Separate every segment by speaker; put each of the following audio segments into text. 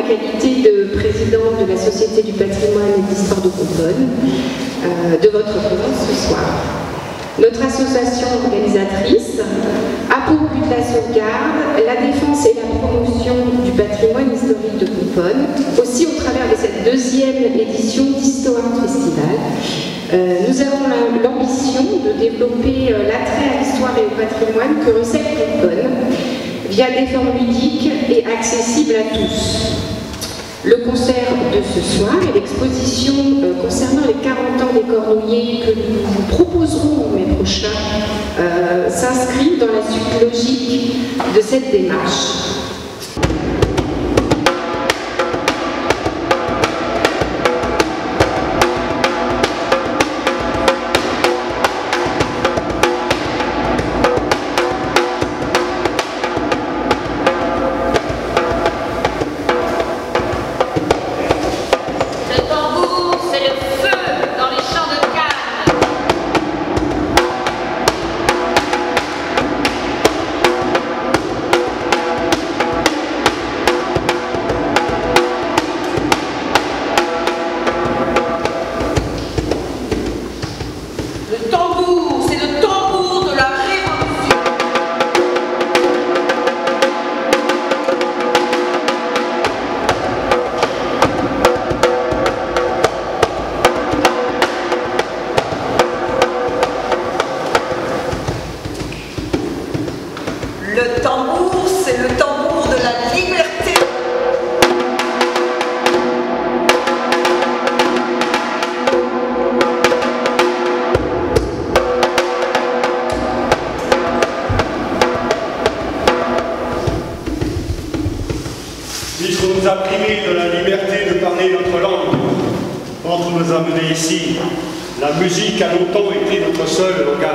Speaker 1: ma qualité de présidente de la Société du patrimoine et d'histoire de Compone, de votre présence ce soir. Notre association organisatrice a pour but la sauvegarde, la défense et la promotion du patrimoine historique de Compone, aussi au travers de cette deuxième édition d'Histoire Festival. Nous avons l'ambition de développer l'attrait à l'histoire et au patrimoine que recèle Compone via des formes ludiques et accessibles à tous. Le concert de ce soir et l'exposition concernant les 40 ans des Cornouillers que nous vous proposerons en mai prochain s'inscrivent dans la suite logique de cette démarche.
Speaker 2: Le tambour, c'est le tambour de la liberté.
Speaker 3: Puisqu'on nous a privés de la liberté de parler notre langue, quand on nous a menés ici, la musique a longtemps été notre seul langage.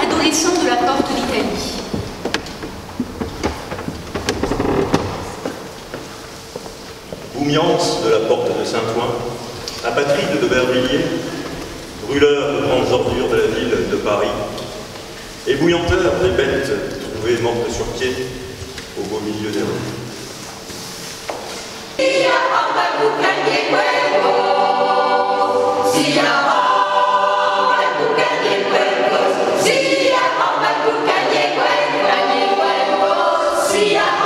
Speaker 4: Adolescent de la porte d'Italie.
Speaker 5: Boumiance de la porte de Saint-Ouen, apatride de Bervilliers, brûleur de grandes ordures de la ville de Paris, ébouillanteur des bêtes trouvées mortes sur pied au beau milieu des rues.
Speaker 6: Yeah.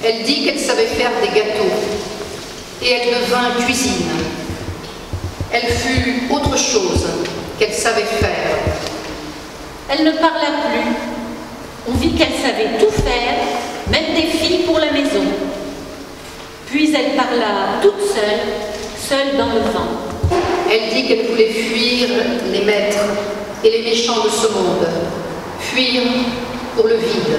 Speaker 6: Elle dit qu'elle savait faire des gâteaux et elle devint cuisine. Elle fut autre chose qu'elle savait faire.
Speaker 7: Elle ne parla plus. On vit qu'elle savait tout faire, même des filles pour la maison. Puis elle parla toute seule, seule dans le vent.
Speaker 6: Elle dit qu'elle voulait fuir les maîtres et les méchants de ce monde, fuir pour le vide.